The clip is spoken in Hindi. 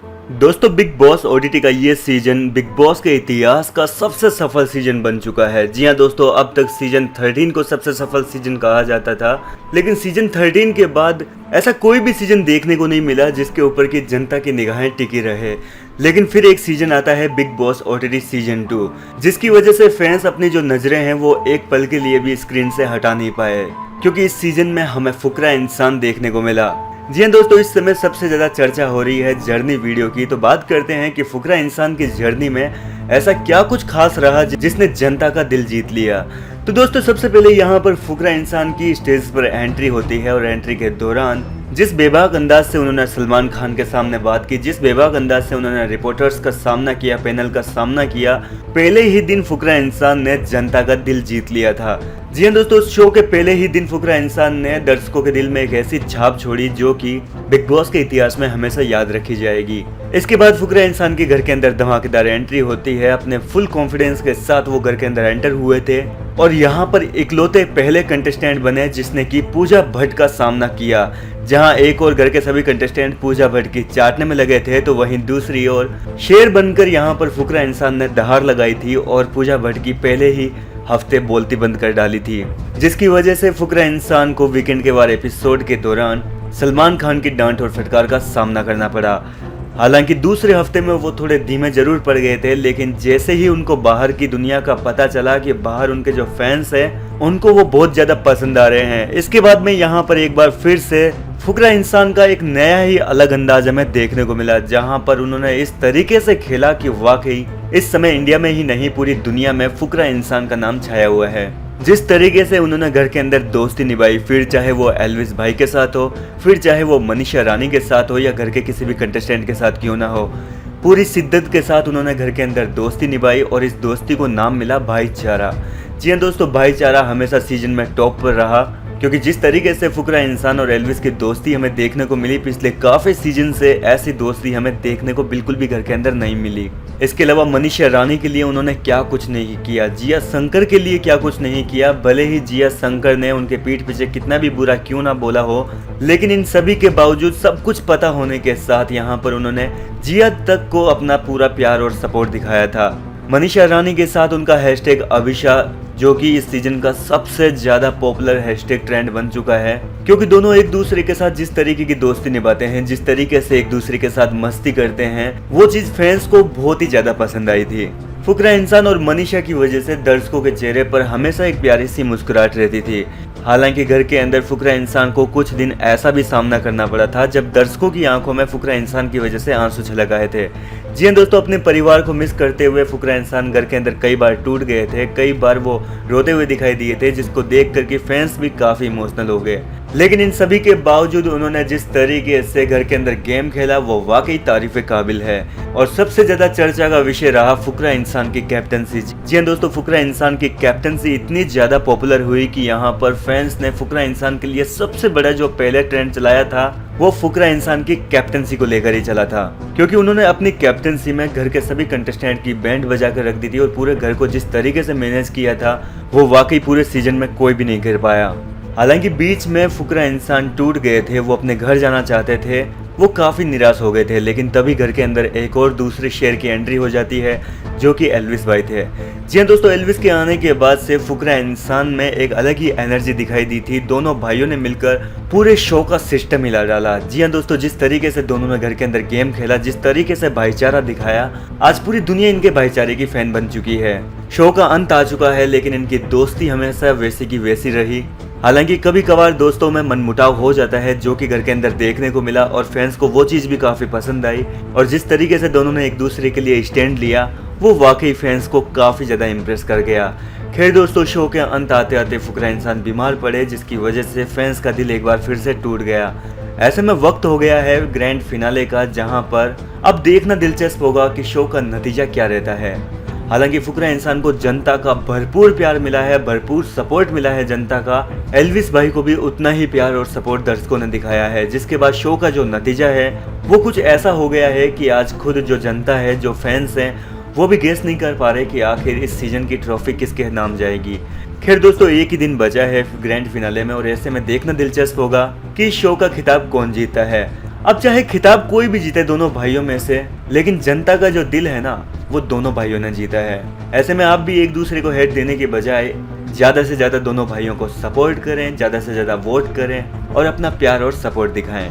दोस्तों बिग बॉस ओटीटी का ये सीजन बिग बॉस के इतिहास का सबसे सफल सीजन बन चुका है। जी हाँ दोस्तों, अब तक सीजन 13 को सबसे सफल सीजन कहा जाता था, लेकिन सीजन 13 के बाद ऐसा कोई भी सीजन देखने को नहीं मिला जिसके ऊपर की जनता की निगाहें टिकी रहे। लेकिन फिर एक सीजन आता है बिग बॉस ओटीटी सीजन 2, जिसकी वजह से फैंस अपनी जो नजरें हैं वो एक पल के लिए भी स्क्रीन से हटा नहीं पाए, क्योंकि इस सीजन में हमें फुकरा इंसान देखने को मिला। जी हाँ दोस्तों, इस समय सबसे ज़्यादा चर्चा हो रही है जर्नी वीडियो की। तो बात करते हैं कि फुकरा इंसान की जर्नी में ऐसा क्या कुछ खास रहा जिसने जनता का दिल जीत लिया। तो दोस्तों सबसे पहले यहाँ पर फुकरा इंसान की स्टेज पर एंट्री होती है और एंट्री के दौरान जिस बेबाक अंदाज से उन्होंने सलमान खान के सामने बात की, जिस बेबाक अंदाज से उन्होंने रिपोर्टर्स का सामना किया, पैनल का सामना किया, पहले ही दिन फुकरा इंसान ने जनता का दिल जीत लिया था। जी हाँ दोस्तों, शो के पहले ही दिन फुकरा इंसान ने दर्शकों के दिल में एक ऐसी छाप छोड़ी जो कि बिग बॉस के इतिहास में हमेशा याद रखी जाएगी। इसके बाद फुकरा इंसान के घर के अंदर धमाकेदार एंट्री होती है। अपने फुल कॉन्फिडेंस के साथ वो घर के अंदर एंटर हुए थे और यहाँ पर इकलौते पहले कंटेस्टेंट बने जिसने की पूजा भट्ट का सामना किया। जहां एक और घर के सभी कंटेस्टेंट पूजा भट्ट की चाटने में लगे थे, तो वहीं दूसरी ओर शेर बनकर यहाँ पर फुकरा इंसान ने दहाड़ लगाई थी और पूजा भट्ट की पहले ही हफ्ते बोलती बंद कर डाली थी, जिसकी वजह से फुकरा इंसान को वीकेंड के वार एपिसोड के दौरान सलमान खान की डांट और फटकार का सामना करना पड़ा। हालांकि दूसरे हफ्ते में वो थोड़े धीमे जरूर पड़ गए थे, लेकिन जैसे ही उनको बाहर की दुनिया का पता चला कि बाहर उनके जो फैंस हैं उनको वो बहुत ज्यादा पसंद आ रहे हैं, इसके बाद में यहाँ पर एक बार फिर से फुकरा इंसान का एक नया ही अलग अंदाज हमें देखने को मिला, जहां पर उन्होंने इस तरीके से खेला कि वाकई इस समय इंडिया में ही नहीं पूरी दुनिया में फुकरा इंसान का नाम छाया हुआ है। जिस तरीके से उन्होंने घर के अंदर दोस्ती निभाई, फिर चाहे वो एल्विस भाई के साथ हो, फिर चाहे वो मनीषा रानी के साथ हो या घर के किसी भी कंटेस्टेंट के साथ क्यों ना हो, पूरी शिद्दत के साथ उन्होंने घर के अंदर दोस्ती निभाई और इस दोस्ती को नाम मिला भाईचारा। जी हाँ दोस्तों, भाईचारा हमेशा सीजन में टॉप पर रहा, क्योंकि जिस तरीके से फुकरा इंसान और एल्विस की दोस्ती हमें देखने को मिली पिछले काफी सीजन से, ऐसी दोस्ती हमें देखने को बिल्कुल भी घर के अंदर नहीं मिली। इसके अलावा मनीषा रानी के लिए उन्होंने क्या कुछ नहीं किया, जिया शंकर के लिए क्या कुछ नहीं किया, भले ही जिया शंकर ने उनके पीठ पीछे कितना भी बुरा क्यों ना बोला हो, लेकिन इन सभी के बावजूद सब कुछ पता होने के साथ यहाँ पर उन्होंने जिया तक को अपना पूरा प्यार और सपोर्ट दिखाया था। मनीषा रानी के साथ उनका हैशटैग अभिषा, जो कि इस सीजन का सबसे ज्यादा पॉपुलर हैशटैग ट्रेंड बन चुका है, क्योंकि दोनों एक दूसरे के साथ जिस तरीके की दोस्ती निभाते हैं, जिस तरीके से एक दूसरे के साथ मस्ती करते हैं, वो चीज फैंस को बहुत ही ज्यादा पसंद आई थी। फुकरा इंसान और मनीषा की वजह से दर्शकों के चेहरे पर हमेशा एक प्यारी सी मुस्कुराहट रहती थी। हालांकि घर के अंदर फुकरा इंसान को कुछ दिन ऐसा भी सामना करना पड़ा था जब दर्शकों की आंखों में फुकरा इंसान की वजह से आंसू छलक आए थे। जी हाँ दोस्तों, अपने परिवार को मिस करते हुए फुकरा इंसान घर के अंदर कई बार टूट गए थे, कई बार वो रोते हुए दिखाई दिए थे, जिसको देख करके फैंस भी काफी इमोशनल हो गए। लेकिन इन सभी के बावजूद उन्होंने जिस तरीके से घर के अंदर गेम खेला वो वाकई तारीफ काबिल है। और सबसे ज्यादा चर्चा का विषय रहा फुकरा इंसान की कैप्टनसी। जी हाँ दोस्तों, फुकरा इंसान की कैप्टनसी इतनी ज्यादा पॉपुलर हुई कि यहाँ पर फैंस ने फुकरा इंसान के लिए सबसे बड़ा जो पहले ट्रेंड चलाया था वो फुकरा इंसान की कैप्टनसी को लेकर ही चला था, क्योंकि उन्होंने अपनी कैप्टनसी में घर के सभी कंटेस्टेंट की बैंड बजा कर रख दी थी और पूरे घर को जिस तरीके से मैनेज किया था वो वाकई पूरे सीजन में कोई भी नहीं कर पाया। हालांकि बीच में फुकरा इंसान टूट गए थे, वो अपने घर जाना चाहते थे, वो काफी निराश हो गए थे, लेकिन तभी घर के अंदर एक और दूसरे शेर की एंट्री हो जाती है जो कि एल्विस भाई थे। जी हाँ दोस्तों, एल्विस के आने के बाद से फुकरा इंसान में एक अलग ही एनर्जी दिखाई दी थी। दोनों भाइयों ने मिलकर पूरे शो का सिस्टम हिला डाला। जी हाँ दोस्तों, जिस तरीके से दोनों ने घर के अंदर गेम खेला, जिस तरीके से भाईचारा दिखाया, आज पूरी दुनिया इनके भाईचारे की फैन बन चुकी है। शो का अंत आ चुका है, लेकिन इनकी दोस्ती हमेशा वैसी की वैसी रही। हालांकि कभी कभार दोस्तों में मनमुटाव हो जाता है, जो कि घर के अंदर देखने को मिला और फैंस को वो चीज भी काफी पसंद आई, और जिस तरीके से दोनों ने एक दूसरे के लिए स्टैंड लिया वो वाकई फैंस को काफी ज्यादा इम्प्रेस कर गया। खैर दोस्तों, शो के अंत आते आते फुकरा इंसान बीमार पड़े, जिसकी वजह से फैंस का दिल एक बार फिर से टूट गया। ऐसे में वक्त हो गया है ग्रैंड फिनाले का, जहां पर अब देखना दिलचस्प होगा कि शो का नतीजा क्या रहता है। हालांकि फुकरा इंसान को जनता का भरपूर प्यार मिला है, भरपूर सपोर्ट मिला है जनता का। एल्विस भाई को भी उतना ही प्यार और सपोर्ट दर्शकों ने दिखाया है, जिसके बाद शो का जो नतीजा है वो कुछ ऐसा हो गया है कि आज खुद जो जनता है, जो फैंस हैं, वो भी गेस नहीं कर पा रहे कि आखिर इस सीजन की ट्रॉफी किसके नाम जाएगी। खैर दोस्तों, एक ही दिन बचा है ग्रैंड फिनाले में और ऐसे में देखना दिलचस्प होगा कि शो का खिताब कौन जीतता है। अब चाहे खिताब कोई भी जीते दोनों भाइयों में से, लेकिन जनता का जो दिल है ना वो दोनों भाइयों ने जीता है। ऐसे में आप भी एक दूसरे को हेट देने के बजाय ज्यादा से ज्यादा दोनों भाइयों को सपोर्ट करें, ज्यादा से ज्यादा वोट करें और अपना प्यार और सपोर्ट दिखाएं।